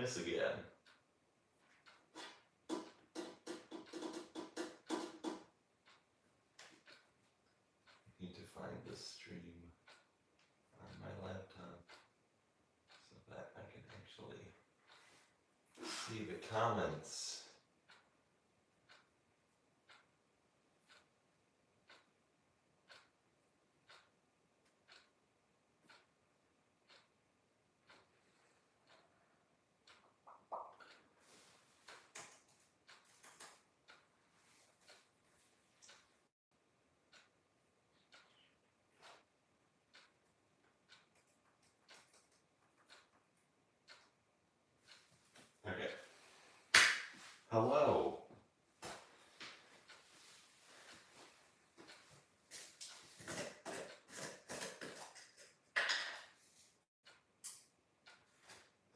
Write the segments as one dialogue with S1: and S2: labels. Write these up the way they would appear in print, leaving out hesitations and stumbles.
S1: this again. Need to find this stream on my laptop so that I can actually see the comments. Okay. Hello.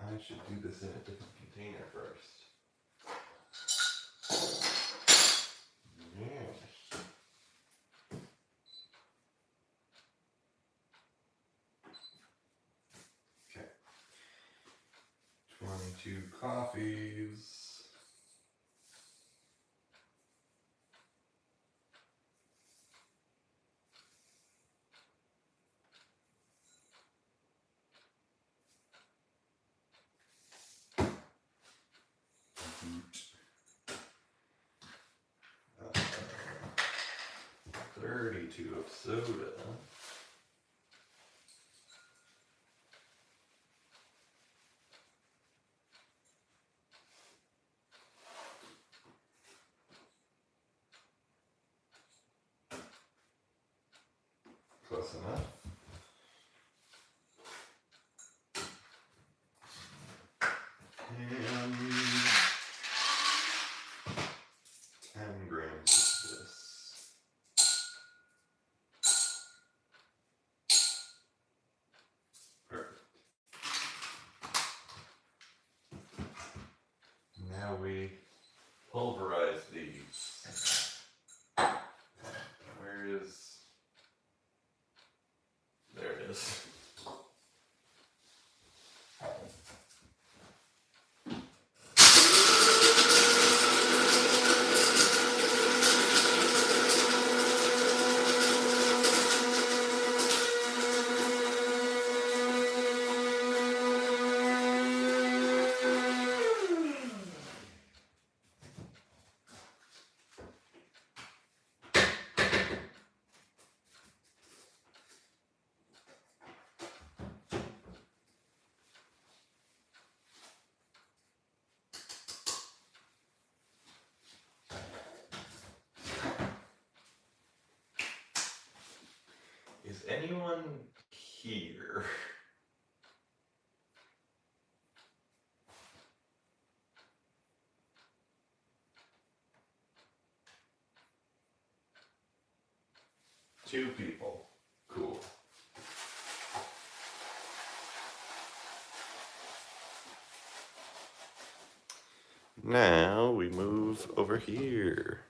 S1: I should do this in a different container first. Yes. Okay. 22 coffees. Uh, 32 of soda. Close enough. And 10 grams of this. Perfect. Now we pulverize these. Where is... There it is. Is anyone here? Two people. Cool. Now we move over here.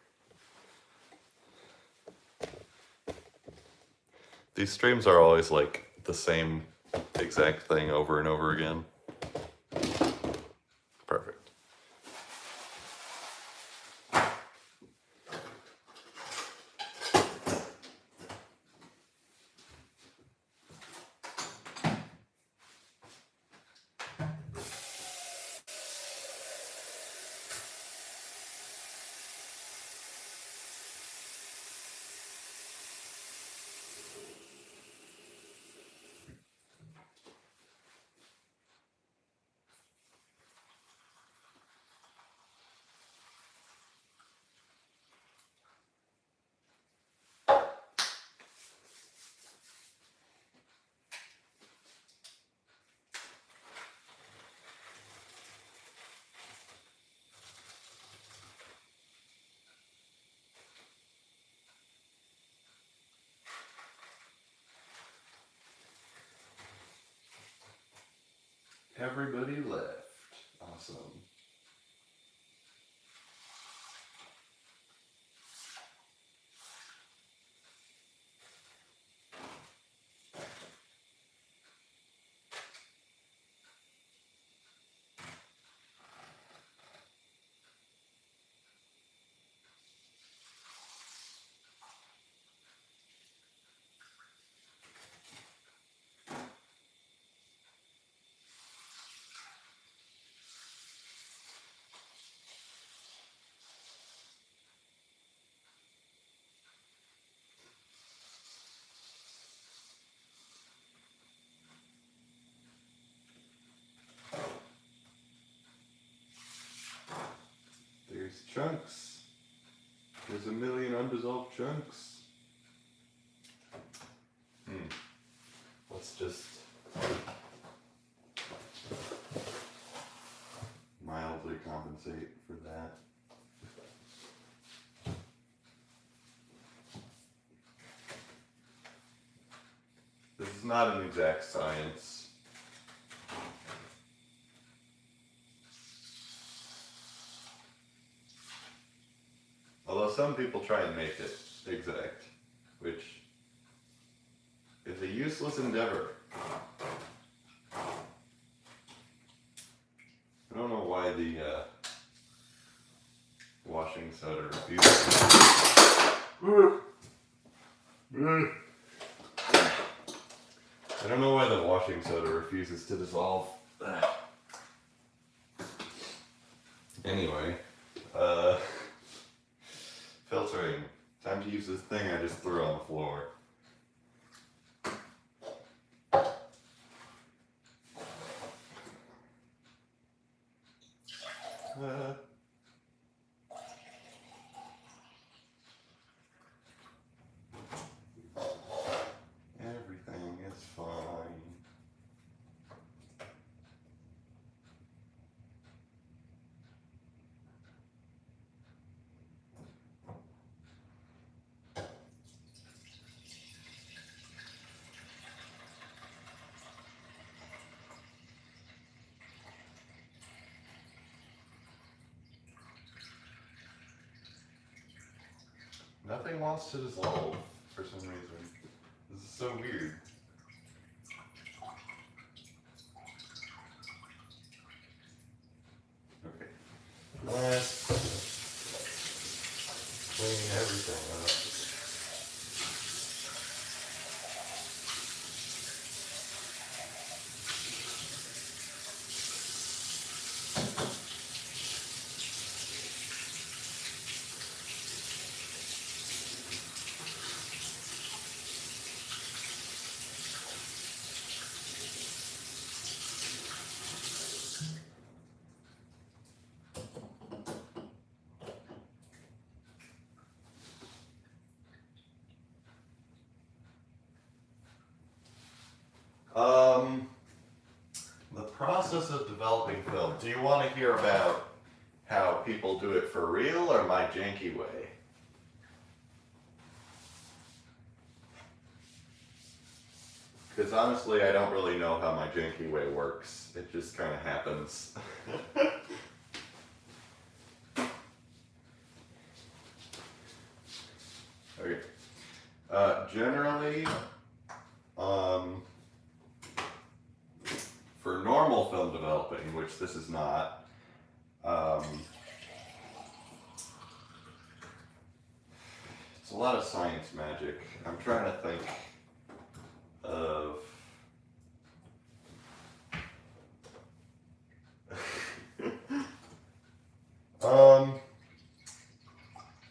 S1: These streams are always like the same exact thing over and over again. Perfect. Everybody left. Awesome. chunks. There's a million undissolved chunks. Let's just mildly compensate for that. This is not an exact science. Although some people try and make it exact, which is a useless endeavor. I don't know why the washing soda refuses. I don't know why the washing soda refuses to dissolve. Anyway, filtering. Time to use this thing I just threw on the floor. Everything is fine. Nothing wants to dissolve for some reason. This is so weird. Okay. Let's clean everything up. The process of developing film. Do you want to hear about how people do it for real or my janky way? Because honestly, I don't really know how my janky way works. It just kind of happens. Okay. Generally, for normal film developing, which this is not, it's a lot of science magic. I'm trying to think of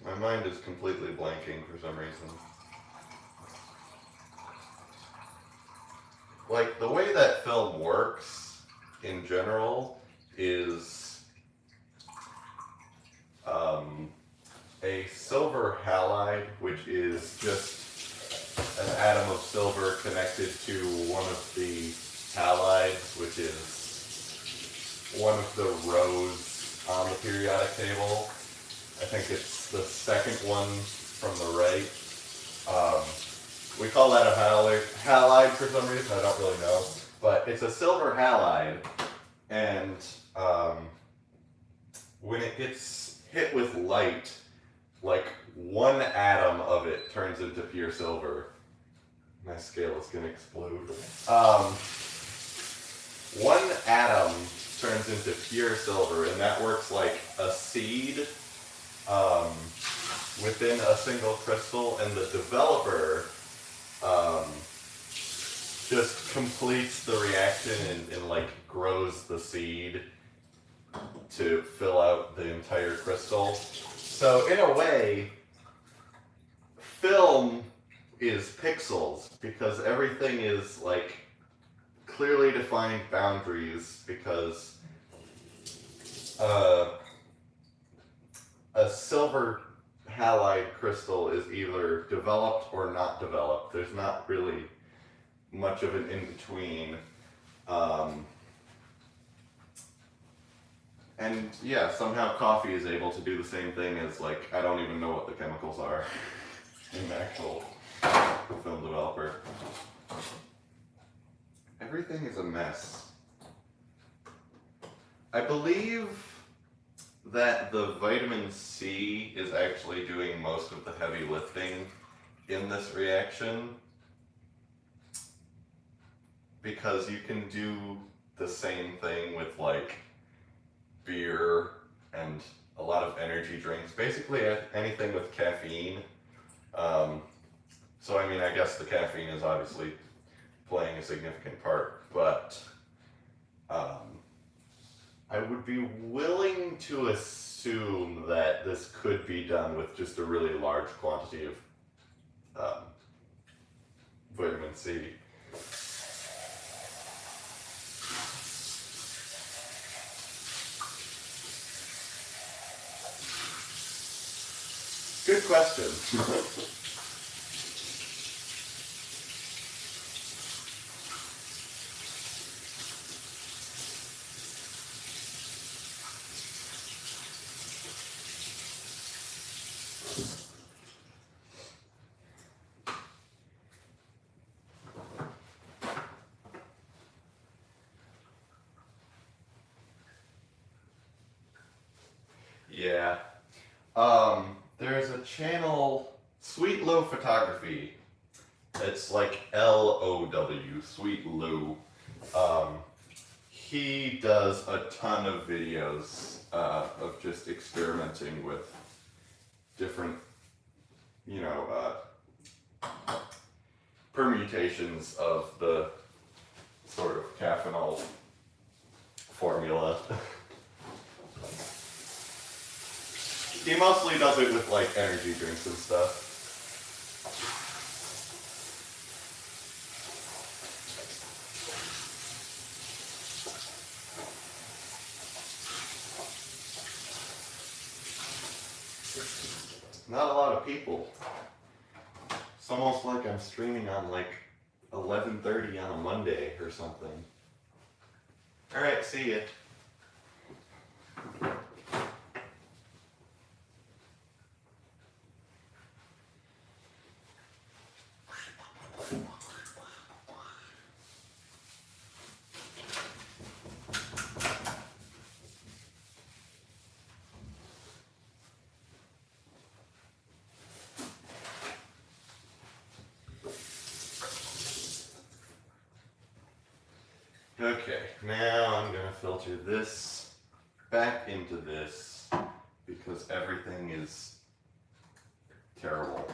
S1: my mind is completely blanking for some reason. Like, the way that film works in general is a silver halide, which is just an atom of silver connected to one of the halides, which is one of the rows on the periodic table. I think it's the second one from the right. We call that a halide for some reason, I don't really know. But it's a silver halide, and when it gets hit with light, like one atom of it turns into pure silver. My scale is gonna explode. One atom turns into pure silver, and that works like a seed within a single crystal, and the developer just completes the reaction and like grows the seed to fill out the entire crystal. So in a way, film is pixels because everything is like clearly defined boundaries because a silver halide crystal is either developed or not developed. There's not really much of an in-between. And yeah, somehow coffee is able to do the same thing as, like, I don't even know what the chemicals are in the actual film developer. Everything is a mess. I believe that the vitamin C is actually doing most of the heavy lifting in this reaction, because you can do the same thing with, like, beer and a lot of energy drinks, basically anything with caffeine. So I mean, I guess the caffeine is obviously playing a significant part, but I would be willing to assume that this could be done with just a really large quantity of vitamin C. Good question. Yeah. There's a channel, Sweet Low Photography. It's like LOW, Sweet Lou. He does a ton of videos of just experimenting with different, you know, permutations of the sort of caffeinol formula. He mostly does it with, like, energy drinks and stuff. Not a lot of people. It's almost like I'm streaming on, like, 11:30 on a Monday or something. Alright, see ya. Okay, now I'm gonna filter this back into this because everything is terrible.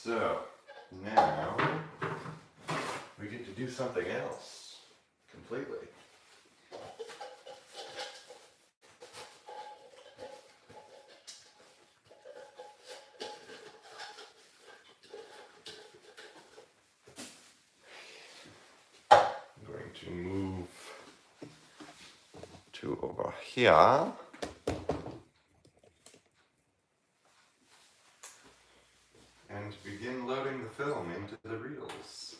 S1: So, now we get to do something else completely. I'm going to move to over here. And begin loading the film into the reels.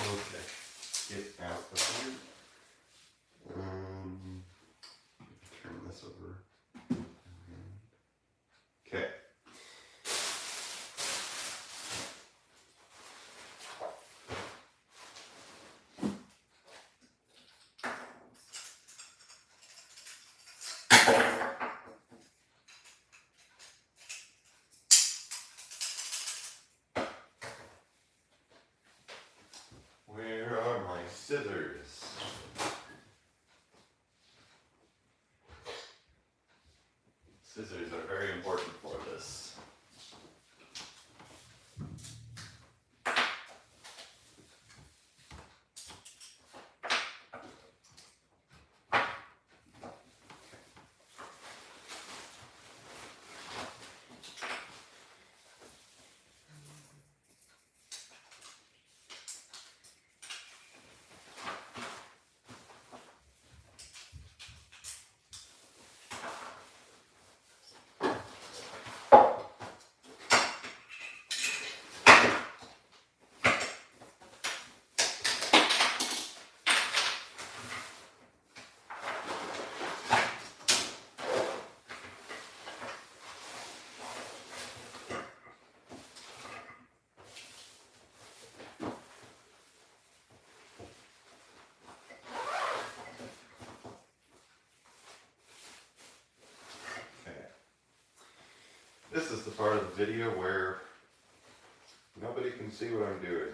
S1: Okay, get out of here. Turn this over. Okay. Where are my scissors? Scissors are very important for this. This is the part of the video where nobody can see what I'm doing.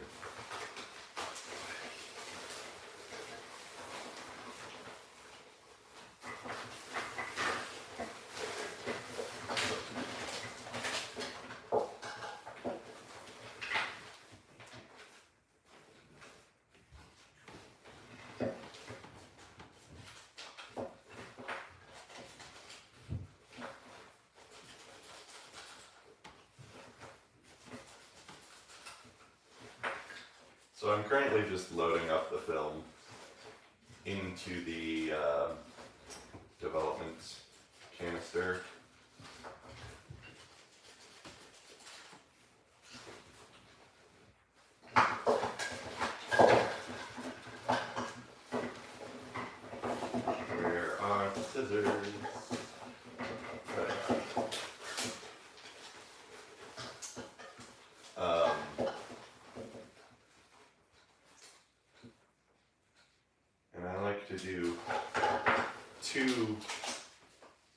S1: So I'm currently just loading up the film into the development canister. Where are the scissors? And I like to do 2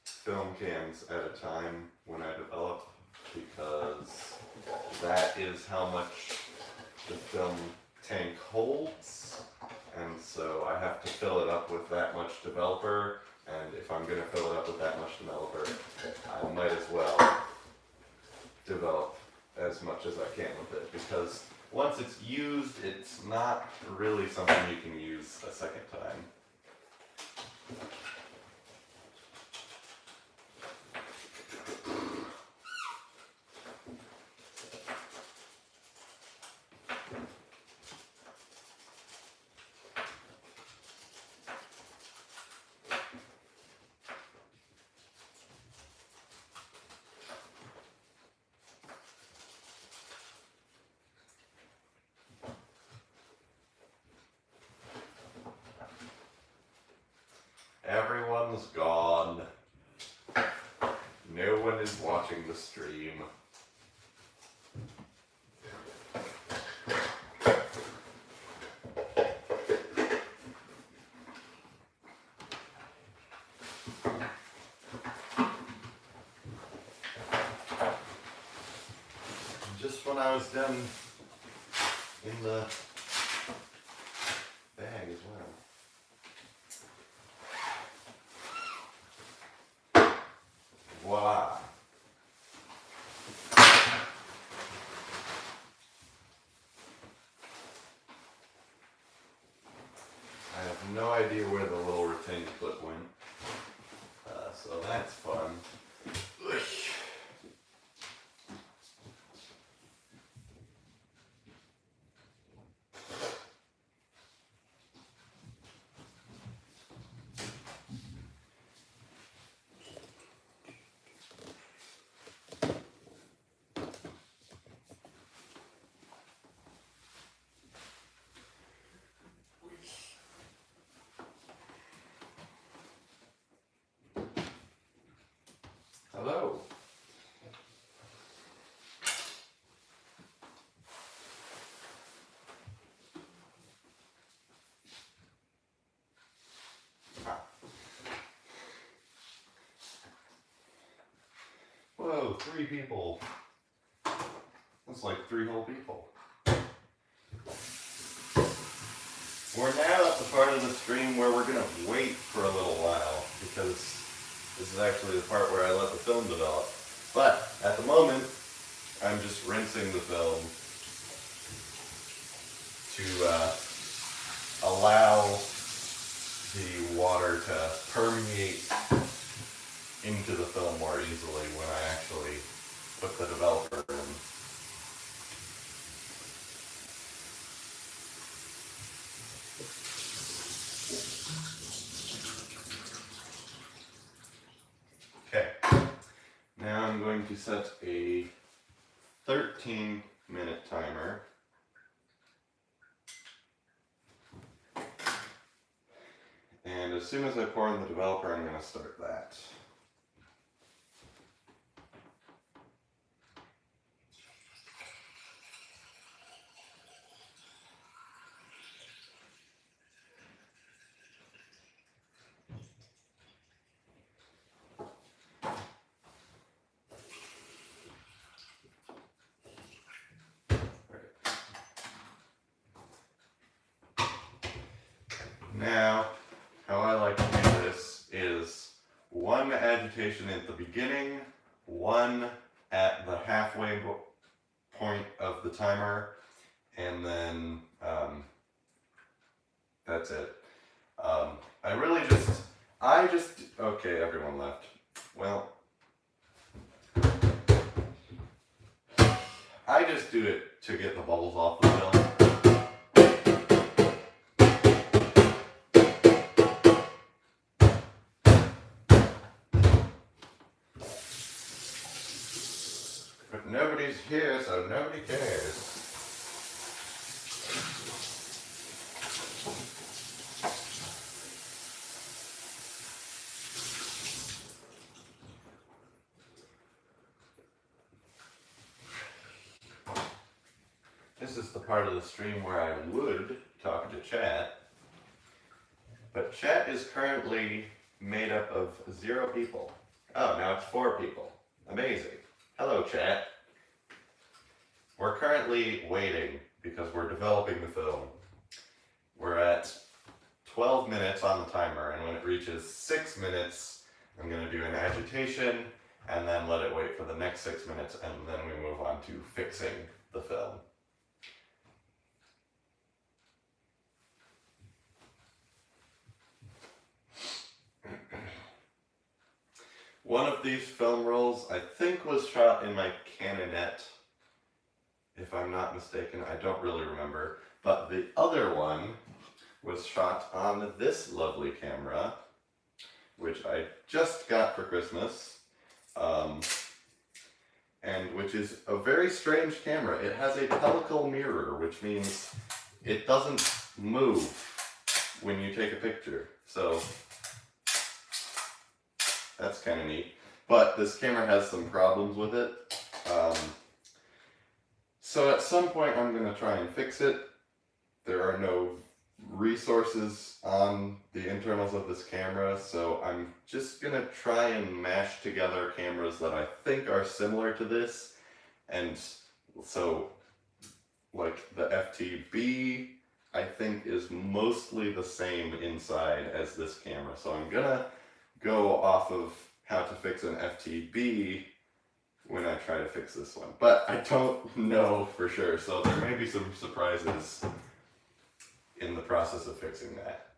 S1: film cans at a time when I develop, because that is how much the film tank holds, and so I have to fill it up with that much developer, and if I'm going to fill it up with that much developer, I might as well develop as much as I can with it, because once it's used, it's not really something you can use a second time. Everyone's gone. No one is watching the stream. when I was done in the bag as well. Voila. I have no idea where the little retaining clip went, so that's fun. Hello. Whoa, 3 people. That's like 3 whole people. We're now at the part of the stream where we're gonna wait for a little while, because this is actually the part where I let the film develop. But at the moment, I'm just rinsing the film to allow the water to permeate into the film more easily when I actually put the developer in. Okay, now I'm going to set a 13-minute timer. And as soon as I pour in the developer, I'm going to start that. Now, how I like to do this is 1 agitation at the beginning, 1 at the halfway point of the timer, and then that's it. Okay, everyone left. Well, I just do it to get the bubbles off the film. But nobody's here, so nobody cares. This is the part of the stream where I would talk to chat, but chat is currently made up of 0 people. Oh, now it's 4 people. Amazing. Hello, chat. We're currently waiting because we're developing the film. We're at 12 minutes on the timer, and when it reaches 6 minutes, I'm going to do an agitation, and then let it wait for the next 6 minutes, and then we move on to fixing the film. One of these film rolls, I think, was shot in my Canonette, if I'm not mistaken. I don't really remember. But the other one was shot on this lovely camera, which I just got for Christmas, and which is a very strange camera. It has a pellicle mirror, which means it doesn't move when you take a picture. So that's kind of neat. But this camera has some problems with it. So at some point I'm going to try and fix it. There are no resources on the internals of this camera, so I'm just going to try and mash together cameras that I think are similar to this and So like the FTB, I think is mostly the same inside as this camera. So I'm gonna go off of how to fix an FTB when I try to fix this one. But I don't know for sure, so there may be some surprises in the process of fixing that.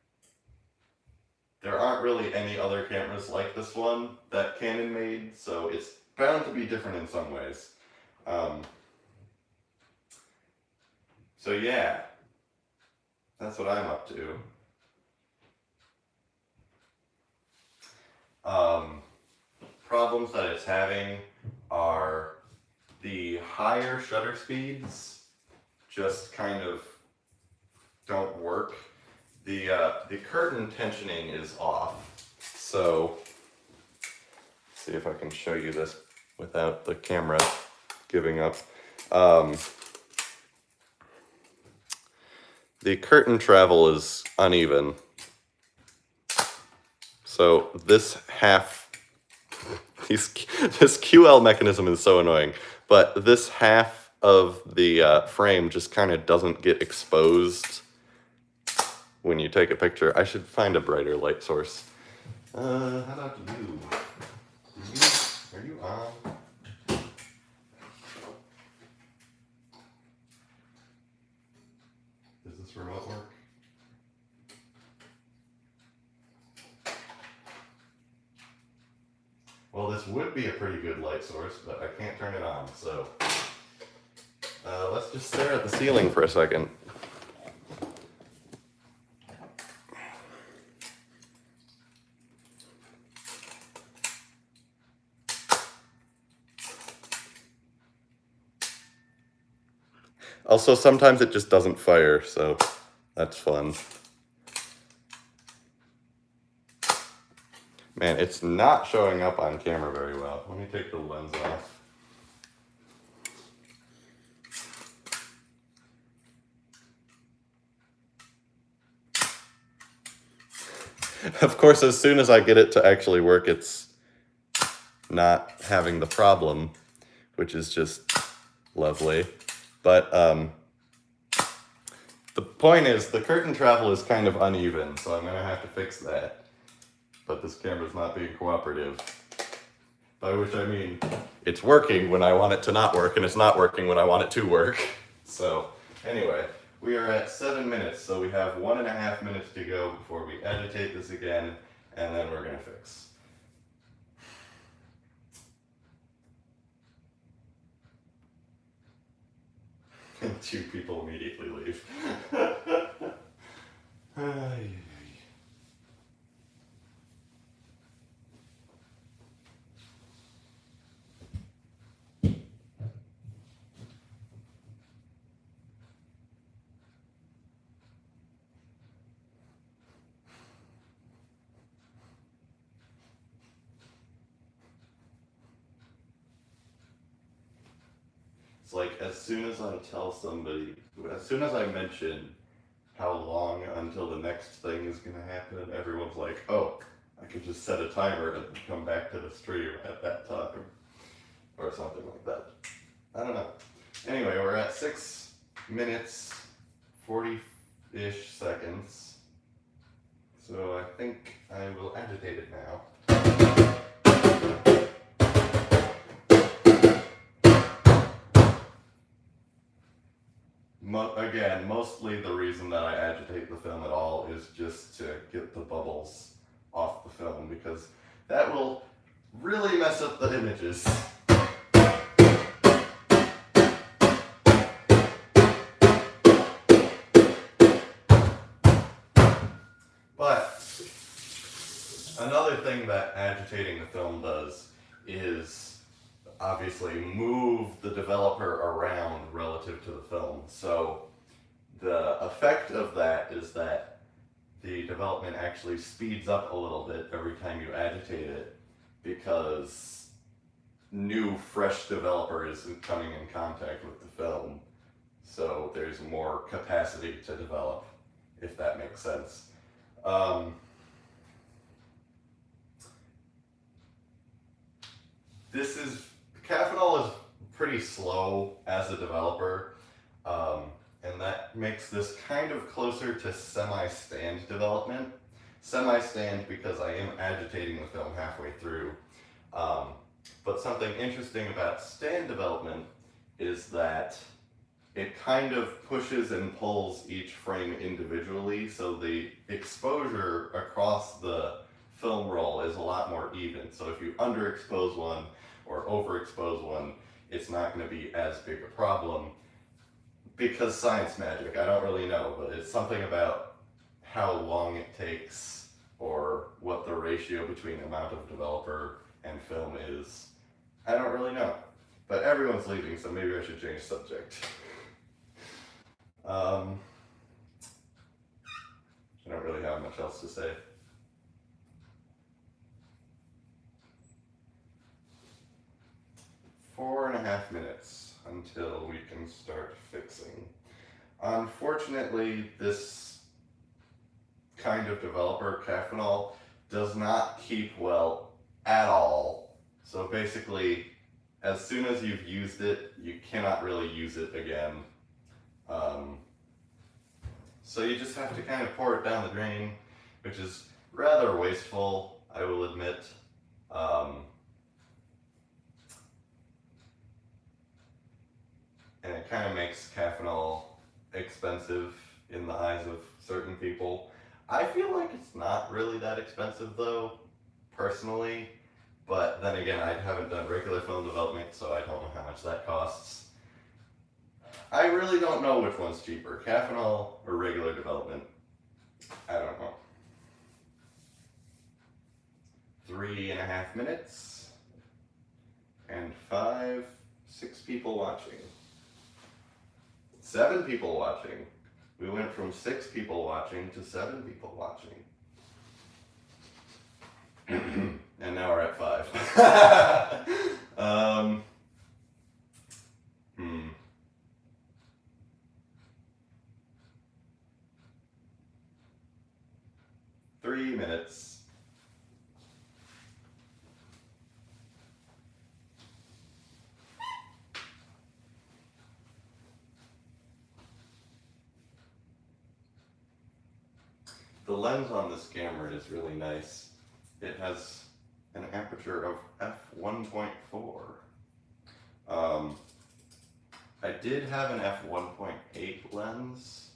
S1: There aren't really any other cameras like this one that Canon made, so it's bound to be different in some ways. So yeah, that's what I'm up to. Problems that it's having are the higher shutter speeds just kind of don't work. The curtain tensioning is off. So see if I can show you this without the camera giving up. The curtain travel is uneven. So this half, this QL mechanism is so annoying, but this half of the frame just kind of doesn't get exposed when you take a picture. I should find a brighter light source. How about you? Are you on? Does this remote work? Well, this would be a pretty good light source, but I can't turn it on, so let's just stare at the ceiling for a second. Also, sometimes it just doesn't fire, so that's fun. Man, it's not showing up on camera very well. Let me take the lens off. Of course, as soon as I get it to actually work, it's not having the problem, which is just lovely. But the point is, the curtain travel is kind of uneven, so I'm going to have to fix that. But this camera's not being cooperative. By which I mean, it's working when I want it to not work, and it's not working when I want it to work. So, anyway, we are at 7 minutes, so we have 1.5 minutes to go before we agitate this again, and then we're going to fix. And 2 people immediately leave. It's like, as soon as I tell somebody, as soon as I mention how long until the next thing is going to happen, everyone's like, oh, I could just set a timer and come back to the stream at that time. Or something like that. I don't know. Anyway, we're at 6 minutes, 40-ish seconds. So I think I will agitate it now. Again, mostly the reason that I agitate the film at all is just to get the bubbles off the film, because that will really mess up the images. But another thing that agitating the film does is obviously move the developer around relative to the film. So the effect of that is that the development actually speeds up a little bit every time you agitate it, because new, fresh developer is coming in contact with the film. So there's more capacity to develop, if that makes sense. Caffeinol is pretty slow as a developer, and that makes this kind of closer to semi-stand development. Semi-stand because I am agitating the film halfway through. But something interesting about stand development is that it kind of pushes and pulls each frame individually, so the exposure across the film roll is a lot more even. So if you underexpose one or overexpose one, it's not going to be as big a problem. Because science magic, I don't really know, but it's something about how long it takes or what the ratio between amount of developer and film is. I don't really know. But everyone's leaving, so maybe I should change subject. I don't really have much else to say. Four and a half minutes until we can start fixing. Unfortunately, this kind of developer, Caffenol, does not keep well at all. So basically, as soon as you've used it, you cannot really use it again. So you just have to kind of pour it down the drain, which is rather wasteful, I will admit. And it kind of makes Caffenol expensive in the eyes of certain people. I feel like it's not really that expensive though, personally. But then again, I haven't done regular film development, so I don't know how much that costs. I really don't know which one's cheaper, Caffenol or regular development. I don't know. 3.5 minutes. And 6 people watching. 7 people watching. We went from 6 people watching to 7 people watching. And now we're at 5. 3 minutes. The lens on this camera is really nice. It has an aperture of f1.4. I did have an f1.8 lens,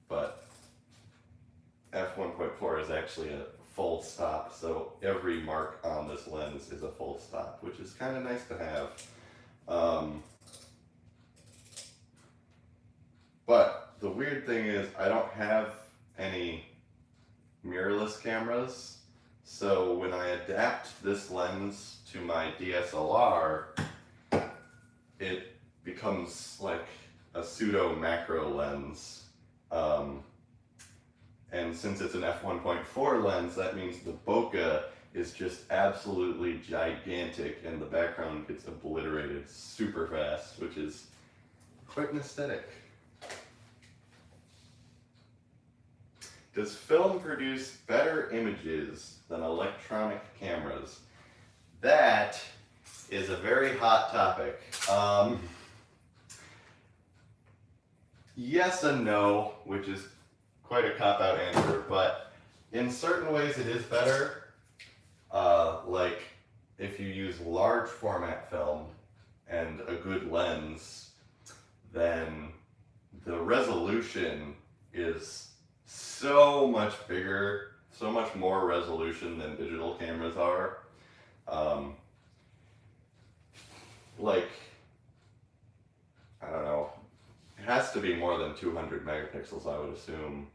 S1: but f1.4 is actually a full stop, so every mark on this lens is a full stop, which is kind of nice to have. But the weird thing is I don't have any mirrorless cameras, so when I adapt this lens to my DSLR, it becomes like a pseudo macro lens. And since it's an f1.4 lens, that means the bokeh is just absolutely gigantic and the background gets obliterated super fast, which is quite an aesthetic. Does film produce better images than electronic cameras? That is a very hot topic. Yes and no, which is quite a cop-out answer, but in certain ways it is better. Like if you use large format film and a good lens, then the resolution is so much bigger, so much more resolution than digital cameras are. Like, I don't know, it has to be more than 200 megapixels, I would assume.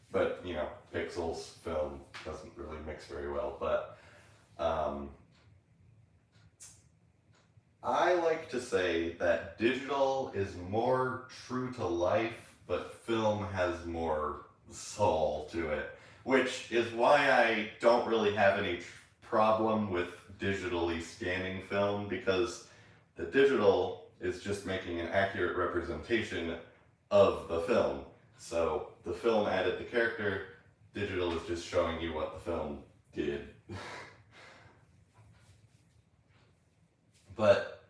S1: But, you know, pixels, film doesn't really mix very well, but I like to say that digital is more true to life, but film has more soul to it, which is why I don't really have any problem with digitally scanning film, because the digital is just making an accurate representation of the film. So the film added the character, digital is just showing you what the film did. But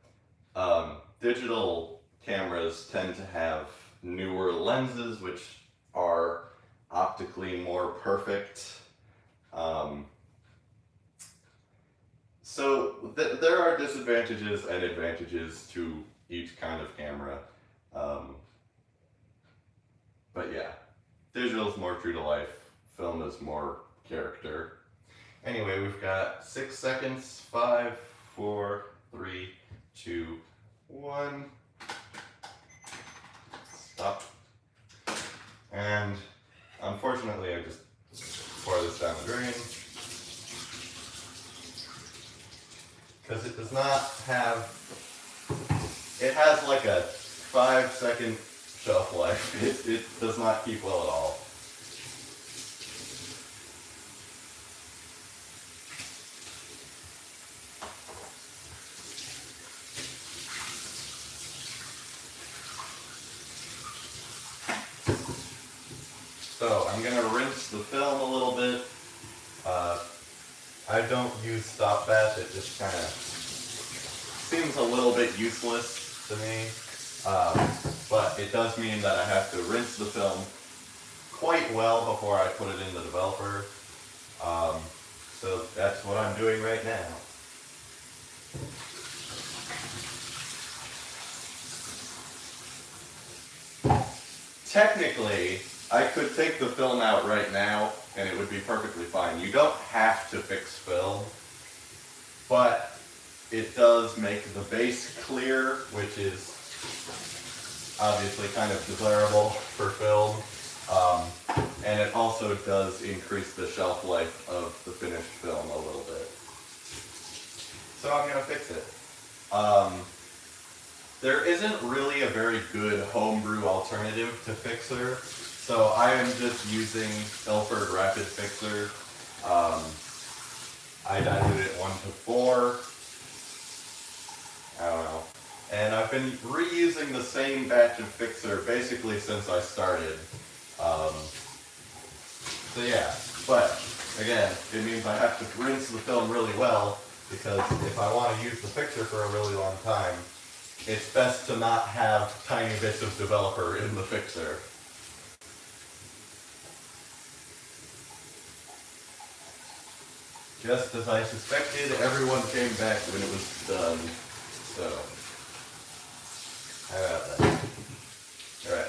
S1: digital cameras tend to have newer lenses, which are optically more perfect. So there are disadvantages and advantages to each kind of camera. But yeah, digital is more true to life, film is more character. Anyway, we've got 6 seconds. 5, 4, 3, 2, 1. Stop. And unfortunately, I just pour this down the drain. Because it does not have, it has like a 5-second shelf life. It does not keep well at all. So I'm gonna rinse the film a little bit. I don't use stop bath, it just kind of seems a little bit useless to me. But it does mean that I have to rinse the film quite well before I put it in the developer. So that's what I'm doing right now. Technically, I could take the film out right now and it would be perfectly fine. You don't have to fix film, but it does make the base clear, which is obviously kind of desirable for film. And it also does increase the shelf life of the finished film a little bit. So I'm going to fix it. There isn't really a very good homebrew alternative to Fixer, so I am just using Ilford Rapid Fixer. I diluted it 1:4. I don't know. And I've been reusing the same batch of Fixer basically since I started. So yeah, but again, it means I have to rinse the film really well, because if I want to use the Fixer for a really long time, it's best to not have tiny bits of developer in the Fixer. Just as I suspected, everyone came back when it was done. So, how about that? Alright, I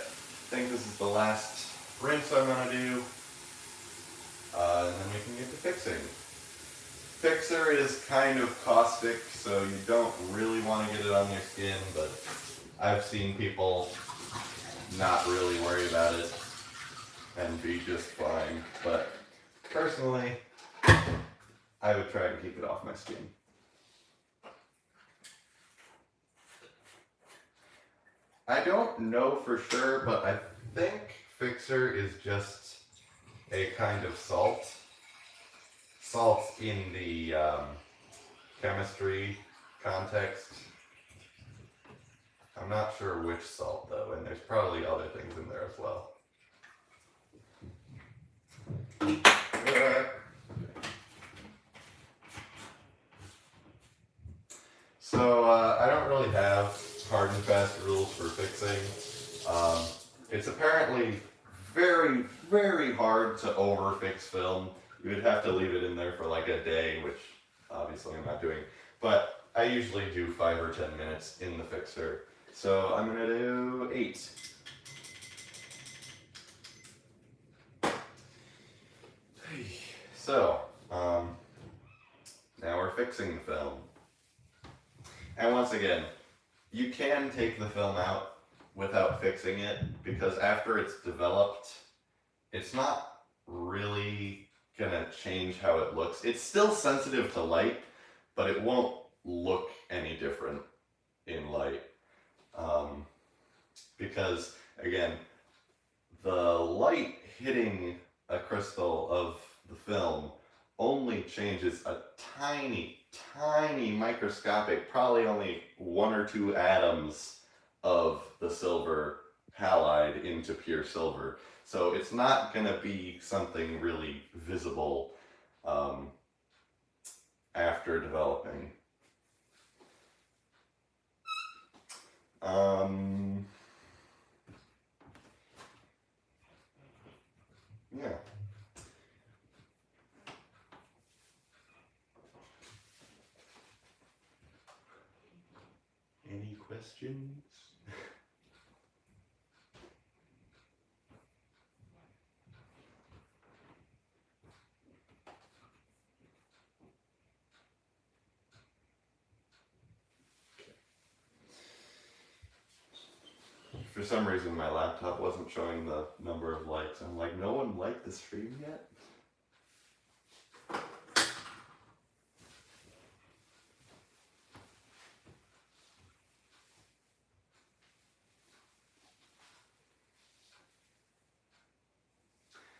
S1: think this is the last rinse I'm going to do. And then we can get to fixing. Fixer is kind of caustic, so you don't really want to get it on your skin, but I've seen people not really worry about it and be just fine. But personally, I would try to keep it off my skin. I don't know for sure, but I think Fixer is just a kind of salt. Salt in the chemistry context. I'm not sure which salt though, and there's probably other things in there as well. So I don't really have hard and fast rules for fixing. It's apparently very, very hard to overfix film. You would have to leave it in there for like a day, which obviously I'm not doing. But I usually do 5 or 10 minutes in the Fixer. So I'm going to do 8. So, now we're fixing the film. And once again, you can take the film out without fixing it, because after it's developed, it's not really gonna change how it looks. It's still sensitive to light, but it won't look any different in light. Because, again, the light hitting a crystal of the film only changes a tiny, tiny microscopic, probably only 1 or 2 atoms of the silver halide into pure silver. So it's not going to be something really visible after developing. Yeah. Any questions? For some reason, my laptop wasn't showing the number of likes. I'm like, no one liked the stream yet?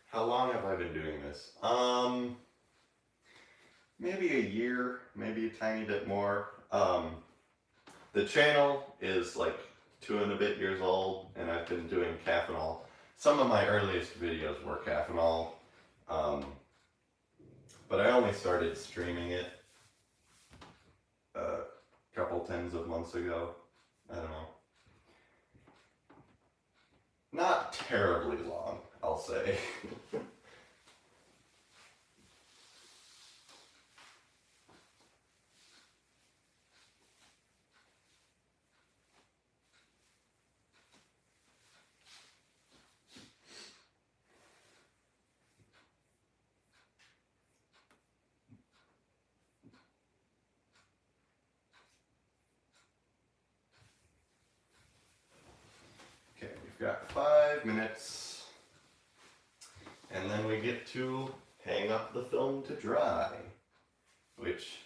S1: How long have I been doing this? Maybe a year, maybe a tiny bit more. The channel is like 2 and a bit years old, and I've been doing Caffeinol. Some of my earliest videos were Caffeinol, but I only started streaming it a couple tens of months ago. I don't know. Not terribly long, I'll say. Okay, we've got 5 minutes, and then we get to hang up the film to dry, which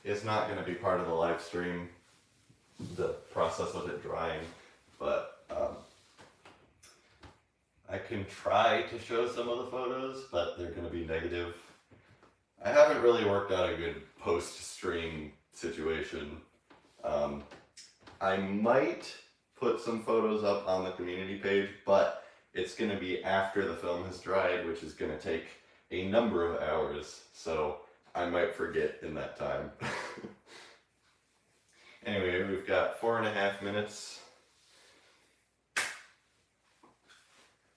S1: is not going to be part of the live stream, the process of it drying, but I can try to show some of the photos, but they're going to be negative. I haven't really worked out a good post-stream situation. I might put some photos up on the community page, but it's going to be after the film has dried, which is going to take a number of hours, so I might forget in that time. Anyway, we've got 4.5 minutes.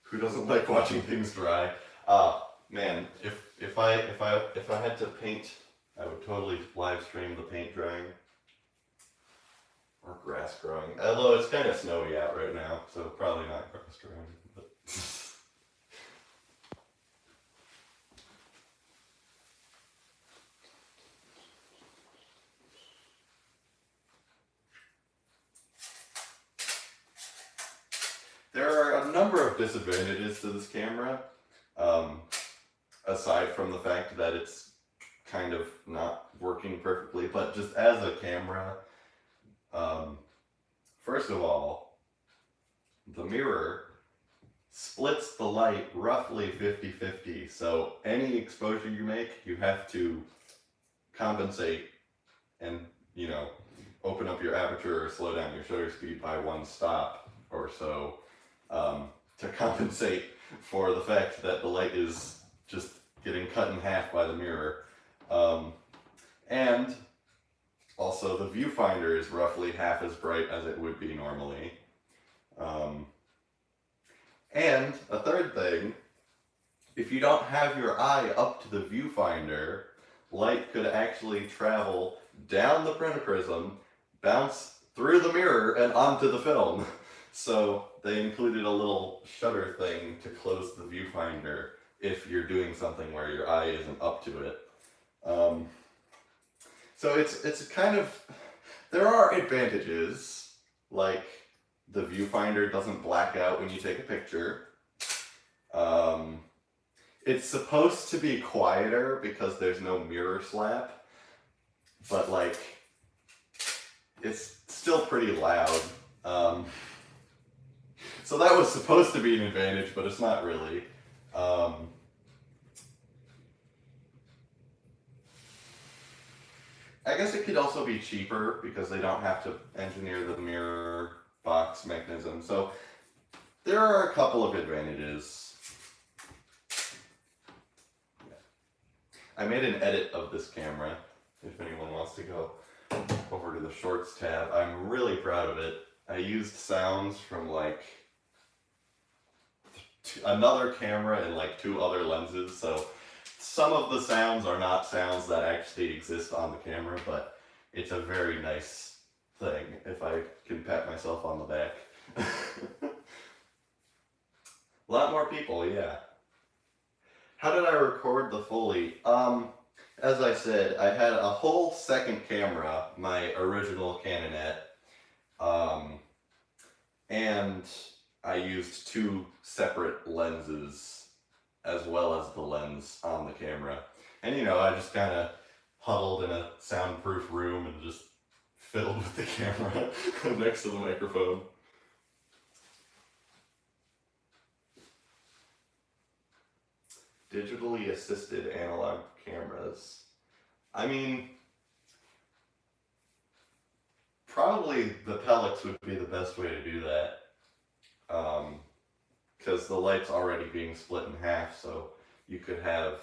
S1: Who doesn't like watching things dry? Man, if I had to paint, I would totally live stream the paint drying. Or grass growing. Although it's kind of snowy out right now, so probably not grass growing. But there are a number of disadvantages to this camera, aside from the fact that it's kind of not working perfectly, but just as a camera, first of all, the mirror splits the light roughly 50-50, so any exposure you make, you have to compensate and, you know, open up your aperture or slow down your shutter speed by 1 stop or so, to compensate for the fact that the light is just getting cut in half by the mirror. And also the viewfinder is roughly half as bright as it would be normally. And a third thing, if you don't have your eye up to the viewfinder, light could actually travel down the printer prism, bounce through the mirror, and onto the film. So they included a little shutter thing to close the viewfinder if you're doing something where your eye isn't up to it. So it's kind of, there are advantages, like the viewfinder doesn't black out when you take a picture. It's supposed to be quieter because there's no mirror slap, but like, it's still pretty loud. So that was supposed to be an advantage, but it's not really. I guess it could also be cheaper because they don't have to engineer the mirror box mechanism. So there are a couple of advantages. I made an edit of this camera, if anyone wants to go over to the shorts tab. I'm really proud of it. I used sounds from like another camera and like 2 other lenses, so some of the sounds are not sounds that actually exist on the camera, but it's a very nice thing if I can pat myself on the back. A lot more people, yeah. How did I record the Foley? As I said, I had a whole second camera, my original Canonet, and I used 2 separate lenses as well as the lens on the camera. And you know, I just kind of huddled in a soundproof room and just fiddled with the camera next to the microphone. Digitally assisted analog cameras. I mean, probably the Pelix would be the best way to do that. Because the light's already being split in half, so you could have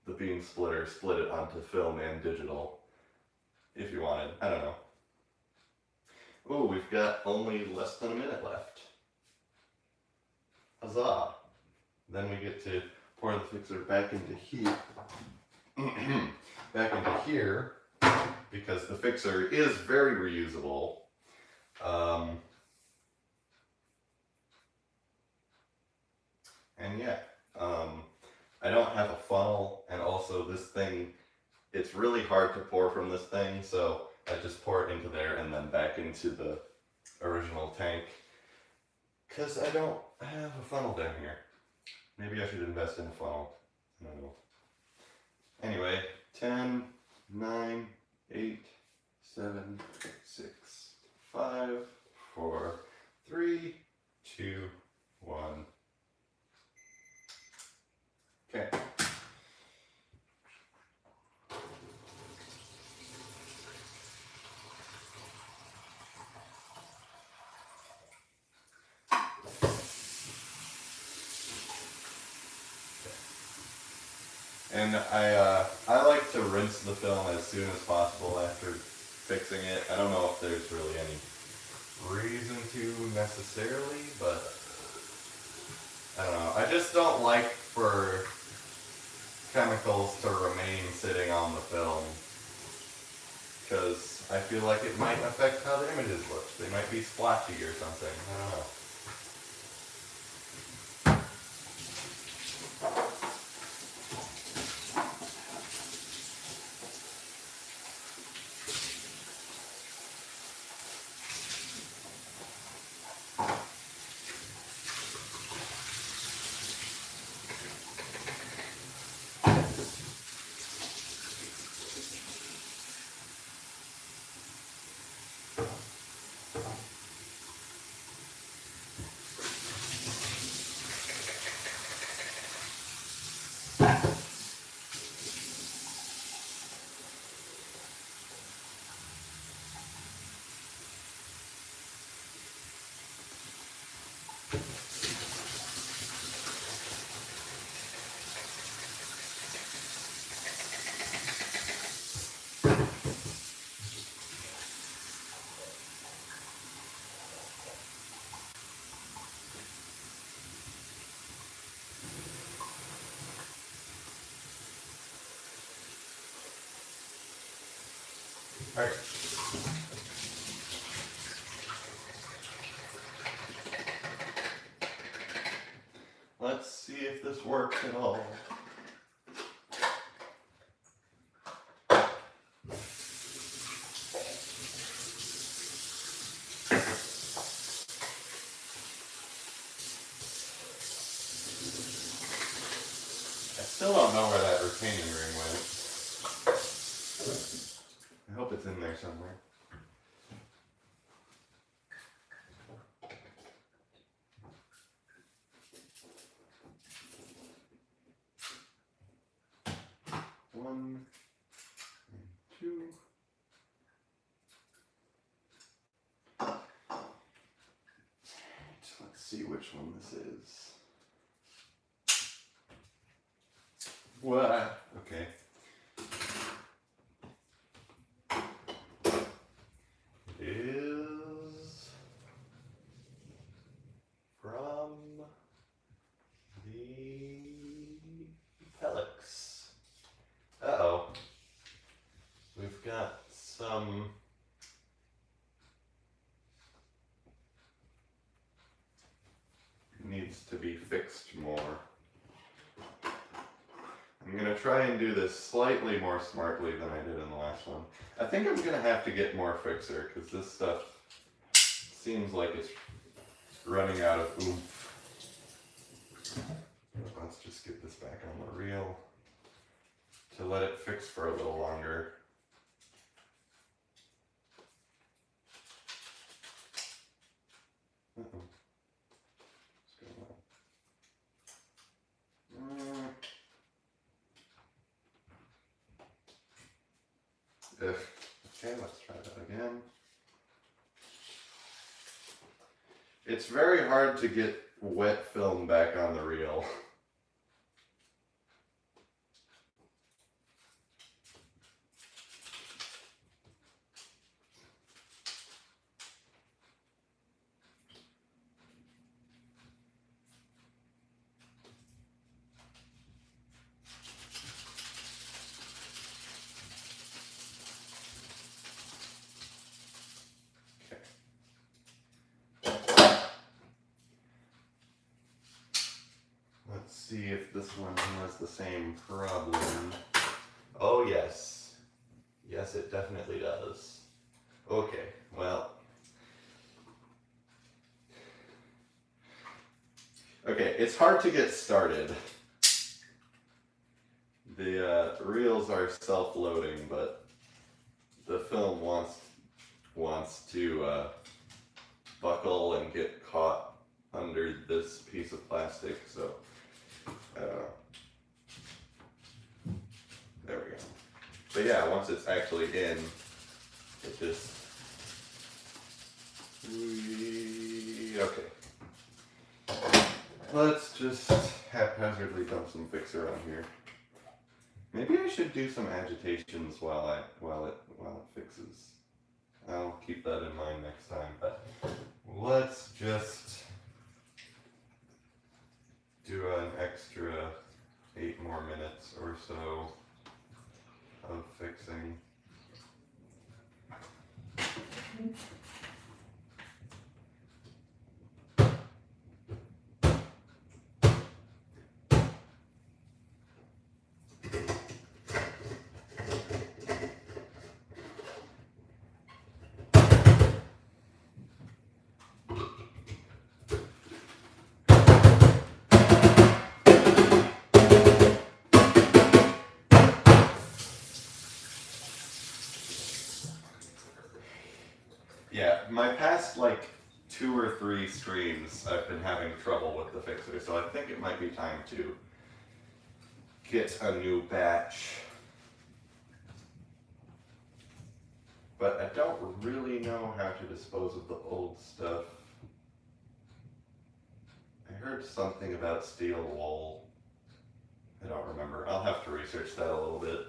S1: the beam splitter split it onto film and digital if you wanted. I don't know. Ooh, we've got only less than a minute left. Huzzah! Then we get to pour the fixer back into here. Back into here, because the fixer is very reusable. And yeah, I don't have a funnel, and also this thing, it's really hard to pour from this thing, so I just pour it into there and then back into the original tank, because I don't have a funnel down here. Maybe I should invest in a funnel. I don't know. Anyway, 10, 9, 8, 7, 6, 5, 4, 3, 2, 1. Okay. And I like to rinse the film as soon as possible after fixing it. I don't know if there's really any reason to necessarily, but I don't know. I just don't like for chemicals to remain sitting on the film, because I feel like it might affect how the images look. They might be splotchy or something. I don't know. All right. Let's see if this works at all. I still don't know where that retaining ring went. I hope it's in there somewhere. One and 2. Let's see which one this is. What? Okay. It is more. I'm going to try and do this slightly more smartly than I did in the last one. I think I'm going to have to get more fixer, because this stuff seems like it's running out of oomph. Let's just get this back on the reel to let it fix for a little longer. What's going on? Okay, let's try that again. It's very hard to get wet film back on the reel. Let's see if this one has the same problem. Oh yes. Yes, it definitely does. Okay, well. Okay, it's hard to get started. The reels are self-loading, but the film wants to buckle and get caught under this piece of plastic, so there we go. But yeah, once it's actually in, it just okay. Let's just haphazardly dump some fixer on here. Maybe I should do some agitations while it fixes. I'll keep that in mind next time, but let's just do an extra 8 more minutes or so of fixing. Yeah, my past like 2 or 3 streams I've been having trouble with the fixer, so I think it might be time to get a new batch. But I don't really know how to dispose of the old stuff. I heard something about steel wool. I don't remember. I'll have to research that a little bit.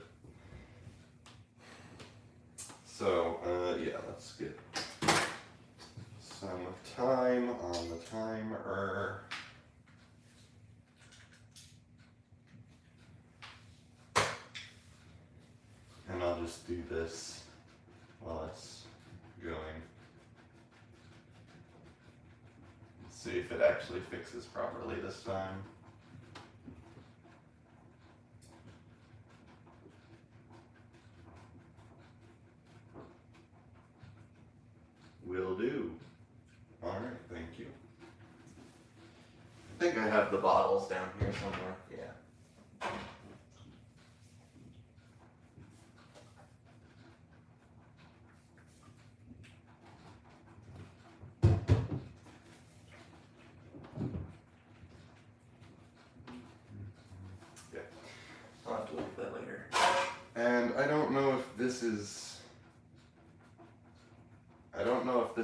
S1: So, yeah, let's get some time on the timer. And I'll just do this while it's going. Let's see if it actually fixes properly this time. Will do. Alright, thank you. I think I have the bottles down here somewhere. Yeah. Yeah. I'll have to look at that later. And I don't know if this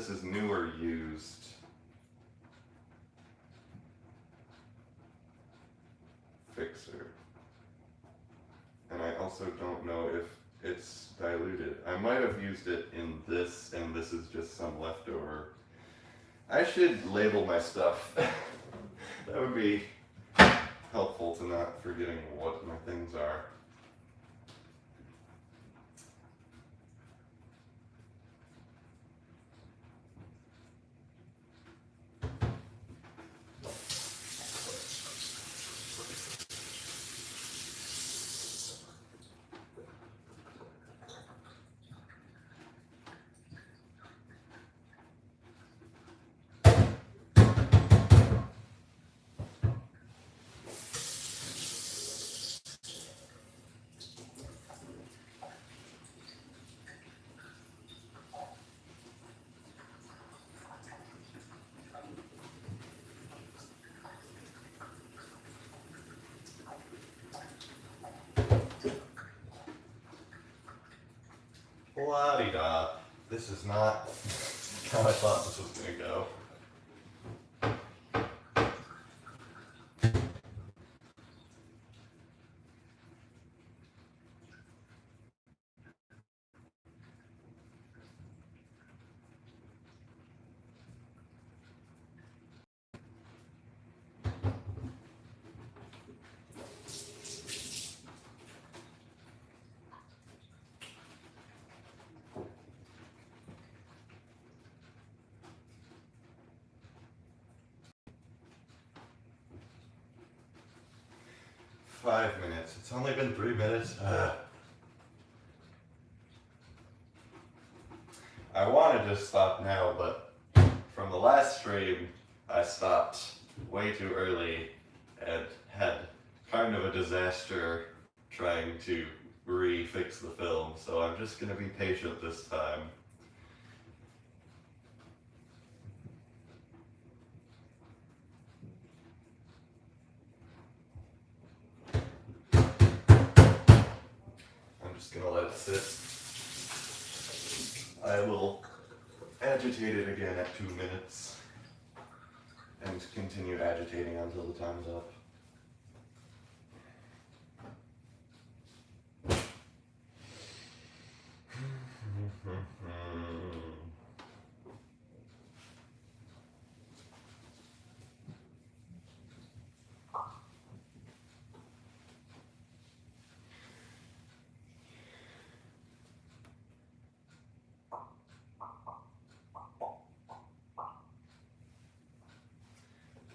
S1: is new or used. Fixer. And I also don't know if it's diluted. I might have used it in this, and this is just some leftover. I should label my stuff. That would be helpful to not forgetting what my things are. La-di-da. This is not how I thought this was going to go. Five minutes. It's only been 3 minutes. I wanted to stop now, but from the last stream, I stopped way too early and had kind of a disaster trying to re-fix the film, so I'm just gonna be patient this time. I'm just gonna let it sit. I will agitate it again at 2 minutes and continue agitating until the time's up.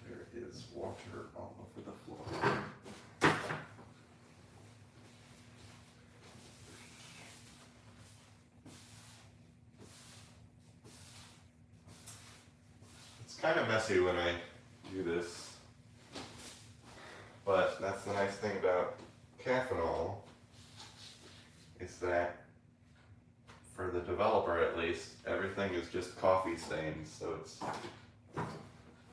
S1: There is water all over the floor. It's kind of messy when I do this, but that's the nice thing about Caffeinol, is that, for the developer at least, everything is just coffee stains, so it's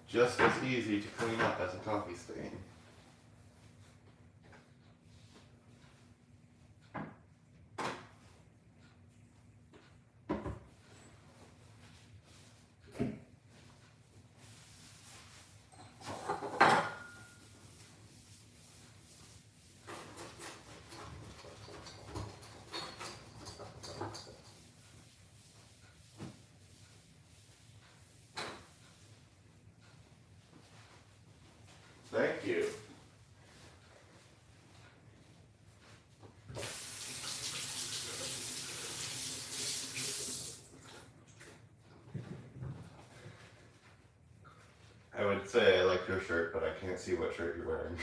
S1: just as easy to clean up as a coffee stain. Thank you. I would say I like your shirt, but I can't see what shirt you're wearing.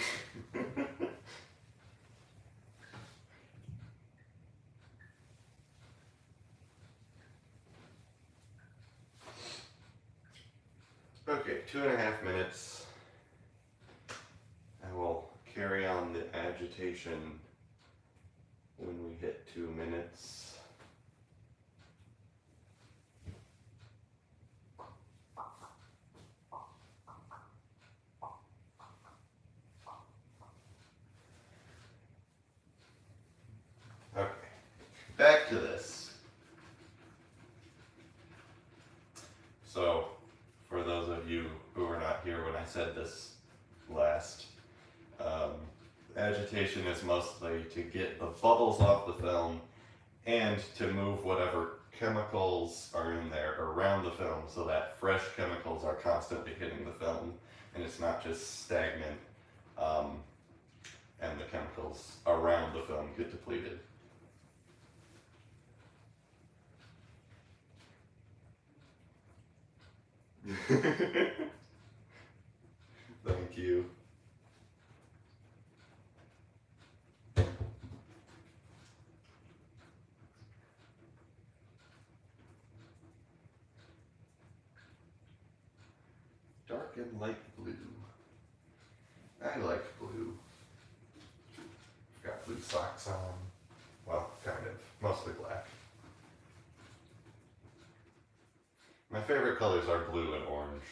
S1: Okay, 2.5 minutes. I will carry on the agitation when we hit 2 minutes. Okay, back to this. So, for those of you who were not here when I said this last, agitation is mostly to get the bubbles off the film and to move whatever chemicals are in there around the film so that fresh chemicals are constantly hitting the film and it's not just stagnant, and the chemicals around the film get depleted. Thank you. Dark and light blue. I like blue. I've got blue socks on. Well, kind of. Mostly black. My favorite colors are blue and orange.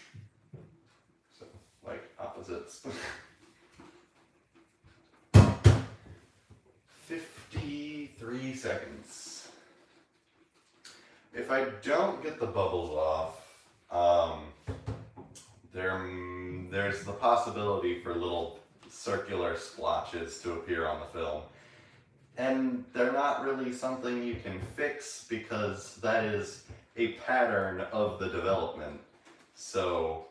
S1: So, like, opposites. 53 seconds. If I don't get the bubbles off, there's the possibility for little circular splotches to appear on the film. And they're not really something you can fix because that is a pattern of the development. So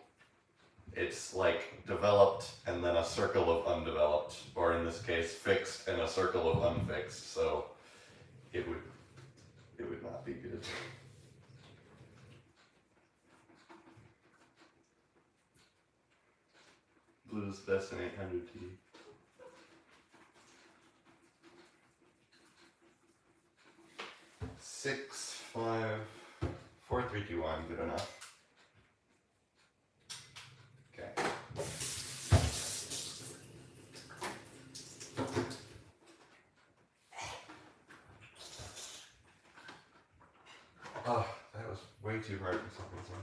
S1: it's like developed and then a circle of undeveloped, or in this case, fixed and a circle of unfixed. So it would not be good. Blue's best in 800T. Six, 5, 4, 3, 2, 1, good enough. Okay. Oh, that was way too hard for some reason.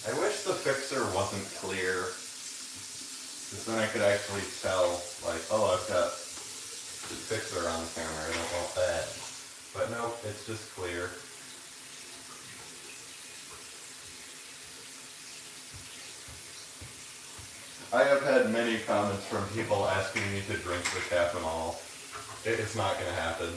S1: I wish the fixer wasn't clear, because then I could actually tell, like, oh, I've got the fixer on the camera, I don't want that. But no, it's just clear. I have had many comments from people asking me to drink the Caffeinol. It's not going to happen.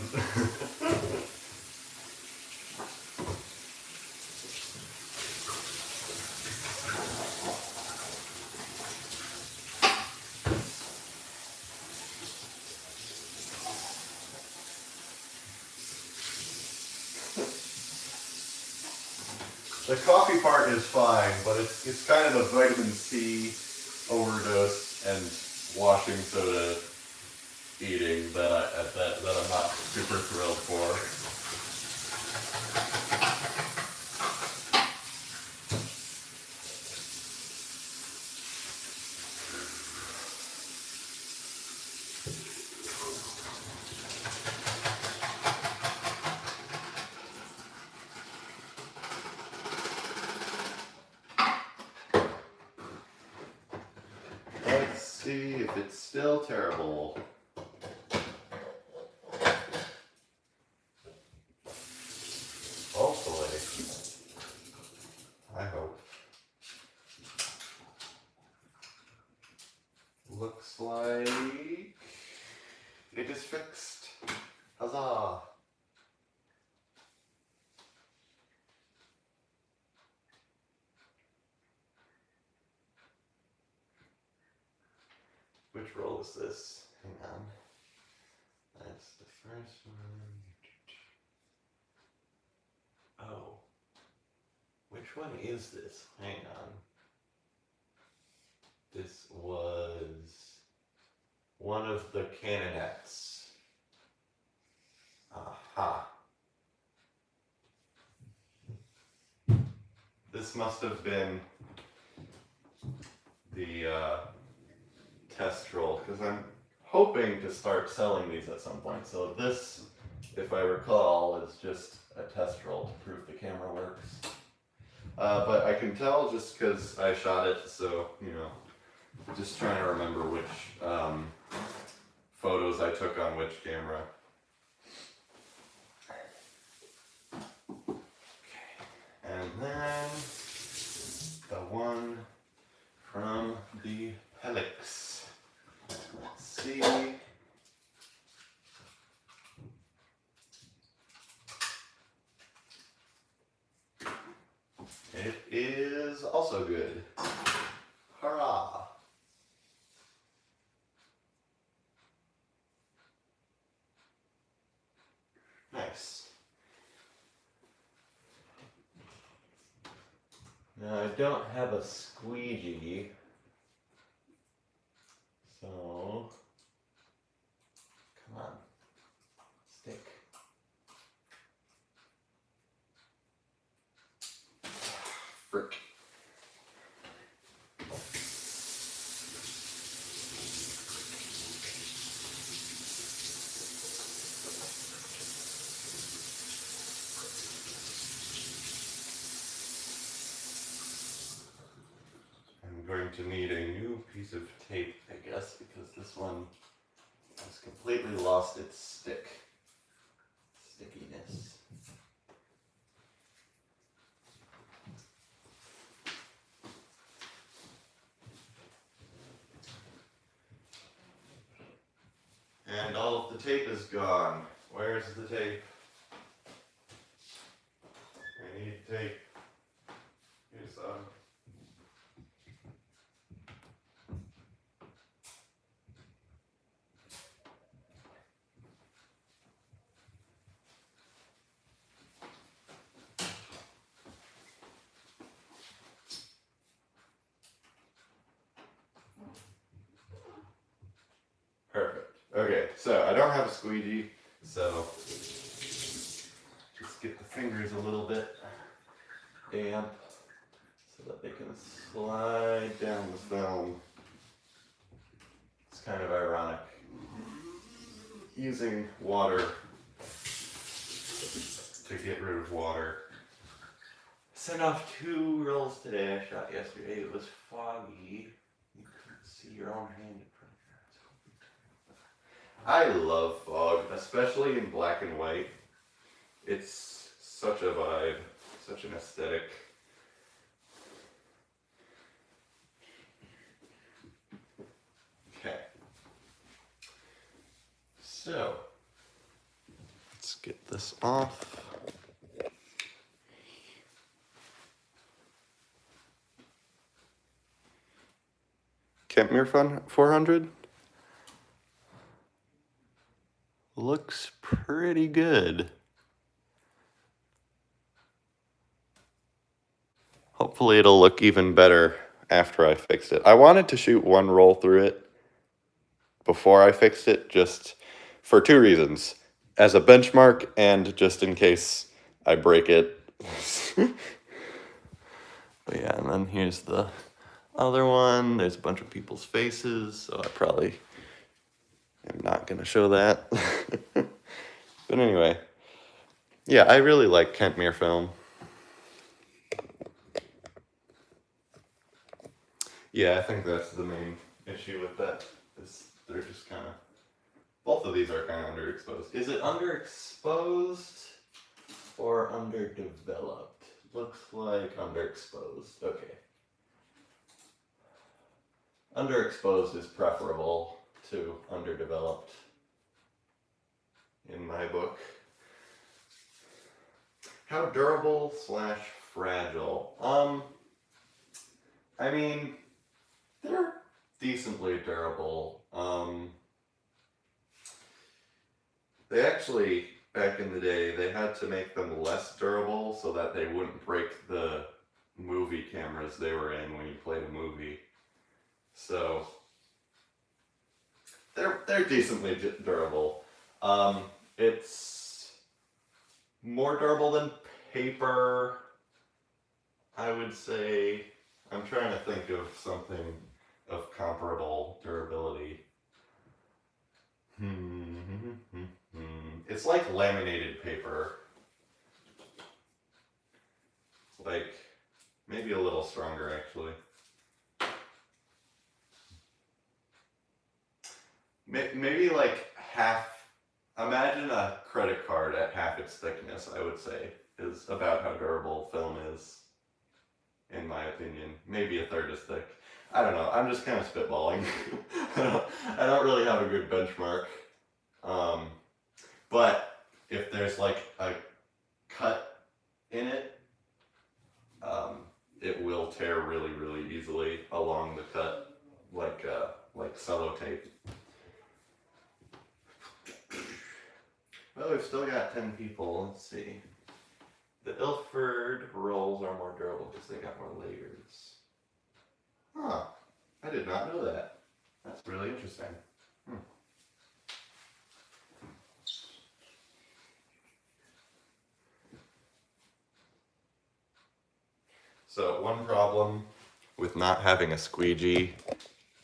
S1: The coffee part is fine, but it's kind of a vitamin C overdose and washing soda eating that I'm not super thrilled for. Let's see if it's still terrible. Hopefully. I hope. Looks like it is fixed. Huzzah! Which roll is this? Hang on. That's the first one. Oh. Which one is this? Hang on. This was one of the Canonettes. Aha. This must have been the test roll, because I'm hoping to start selling these at some point. So this, if I recall, is just a test roll to prove the camera works. But I can tell just because I shot it, so, you know, just trying to remember which photos I took on which camera. Okay. And then the one from the Helix. Let's see. It is also good. Hurrah! Nice. Now I don't have a squeegee, so come on, stick. Frick. to need a new piece of tape, I guess, because this one has completely lost its stickiness. And all of the tape is gone. Where's the tape? I need tape. Here's some. Perfect. Okay, so I don't have a squeegee, so just get the fingers a little bit damp so that they can slide down the film. It's kind of ironic using water to get rid of water. Sent off 2 rolls today. I shot yesterday. It was foggy. You couldn't see your own hand in front of your eyes. I love fog, especially in black and white. It's such a vibe, such an aesthetic. Okay. So, let's get this off. Kentmere 400 looks pretty good. Hopefully it'll look even better after I fixed it. I wanted to shoot 1 roll through it before I fixed it, just for 2 reasons. As a benchmark and just in case I break it. But yeah, and then here's the other one. There's a bunch of people's faces, so I probably am not going to show that. But anyway, yeah, I really like Kentmere film. Yeah, I think that's the main issue with that, is they're just kind of, both of these are kind of underexposed. Is it underexposed or underdeveloped? Looks like underexposed. Okay. Underexposed is preferable to underdeveloped in my book. How durable / fragile? I mean, they're decently durable. They actually, back in the day, they had to make them less durable so that they wouldn't break the movie cameras they were in when you played a movie. So they're decently durable. It's more durable than paper, I would say. I'm trying to think of something of comparable durability. It's like laminated paper. Like, maybe a little stronger, actually. Maybe like half, imagine a credit card at half its thickness, I would say, is about how durable film is, in my opinion. Maybe a third as thick. I don't know, I'm just kind of spitballing. I don't really have a good benchmark. But if there's like a cut in it, it will tear really, really easily along the cut, like sellotape. Well, we've still got 10 people. Let's see. The Ilford rolls are more durable because they got more layers. Huh. I did not know that. That's really interesting. So one problem with not having a squeegee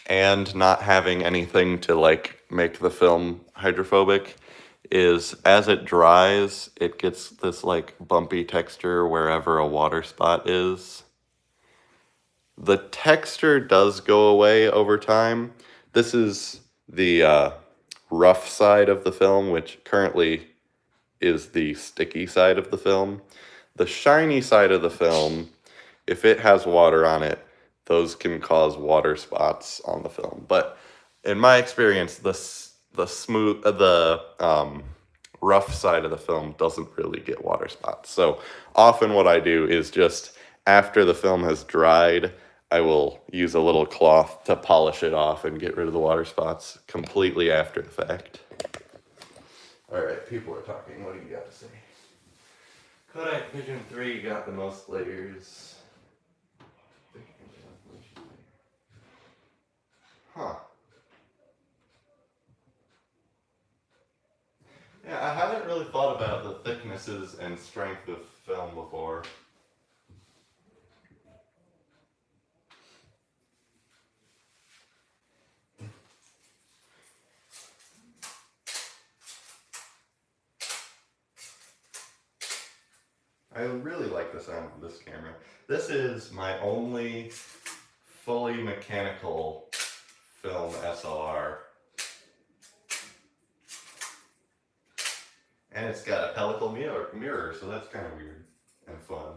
S1: and not having anything to like make the film hydrophobic is as it dries, it gets this like bumpy texture wherever a water spot is. The texture does go away over time. This is the rough side of the film, which currently is the sticky side of the film. The shiny side of the film, if it has water on it, those can cause water spots on the film. But in my experience, the smooth, rough side of the film doesn't really get water spots. So often what I do is just after the film has dried, I will use a little cloth to polish it off and get rid of the water spots completely after the fact. All right, people are talking. What do you got to say? Kodak Vision 3 got the most layers. Huh. Yeah, I haven't really thought about the thicknesses and strength of film before. I really like the sound of this camera. This is my only fully mechanical film SLR. And it's got a pellicle mirror, so that's kind of weird and fun.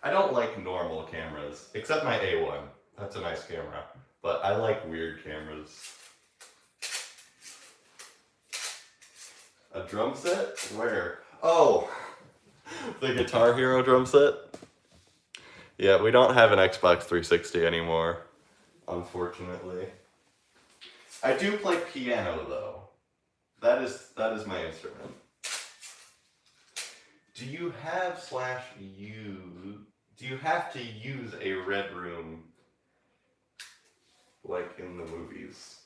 S1: I don't like normal cameras, except my A1. That's a nice camera. But I like weird cameras. A drum set? Where? Oh! The Guitar Hero drum set? Yeah, we don't have an Xbox 360 anymore, unfortunately. I do play piano though. That is my instrument. Do you have do you have to use a red room like in the movies?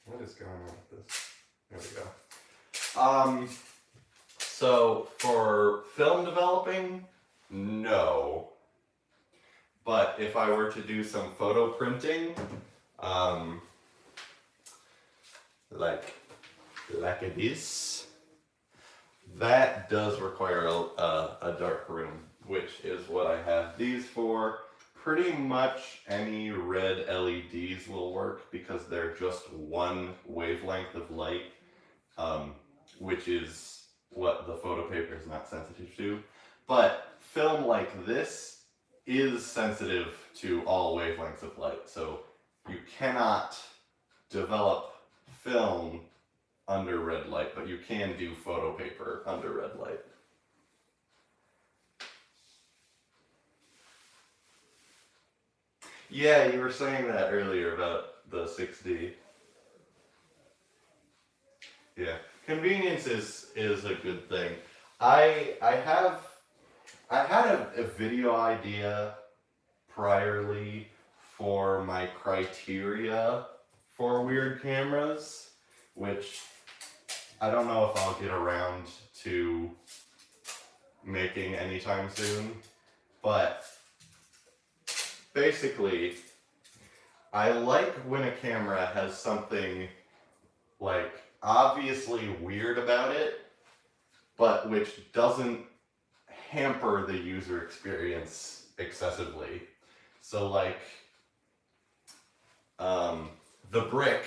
S1: What is going on with this? There we go. So for film developing, no. But if I were to do some photo printing, like this, that does require a dark room, which is what I have these for. Pretty much any red LEDs will work because they're just one wavelength of light, which is what the photo paper is not sensitive to. But film like this is sensitive to all wavelengths of light, so you cannot develop film under red light, but you can do photo paper under red light. Yeah, you were saying that earlier about the 6D. Yeah, convenience is a good thing. I had a video idea priorly for my criteria for weird cameras, which I don't know if I'll get around to making anytime soon, but basically, I like when a camera has something like obviously weird about it, but which doesn't hamper the user experience excessively. So like, the Brick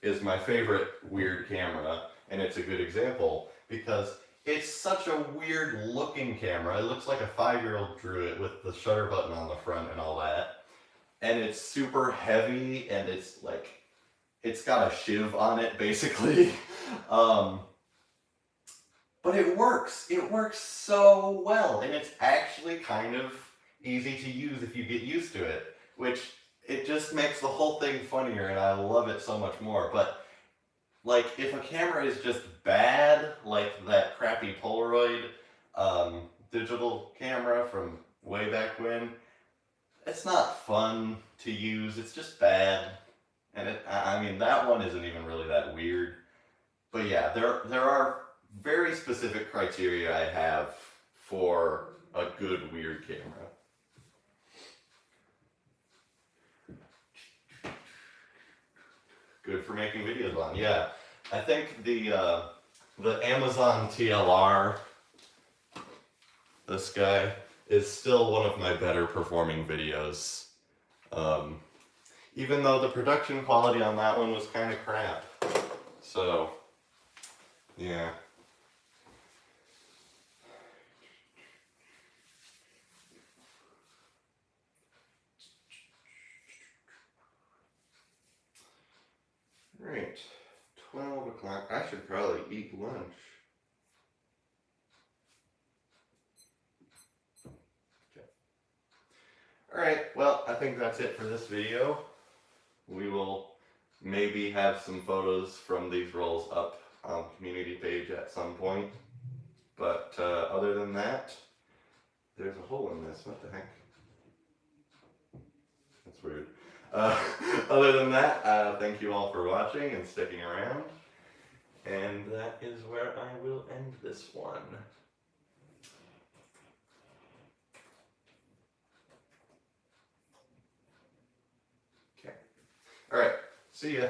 S1: is my favorite weird camera, and it's a good example because it's such a weird looking camera. It looks like a 5-year-old drew it with the shutter button on the front and all that. And it's super heavy, and it's like, it's got a shiv on it basically. But it works. It works so well, and it's actually kind of easy to use if you get used to it, which it just makes the whole thing funnier, and I love it so much more. But like, if a camera is just bad, like that crappy Polaroid digital camera from way back when, it's not fun to use. It's just bad. And I mean, that one isn't even really that weird. But yeah, there are very specific criteria I have for a good weird camera. Good for making videos on, yeah. I think the Amazon TLR, this guy, is still one of my better performing videos. Even though the production quality on that one was kind of crap. So, yeah. Right, 12 o'clock. I should probably eat lunch. Okay. Alright, well, I think that's it for this video. We will maybe have some photos from these rolls up on the community page at some point. But other than that, there's a hole in this. What the heck? That's weird. Other than that, thank you all for watching and sticking around. And that is where I will end this one. Okay. Alright. See ya.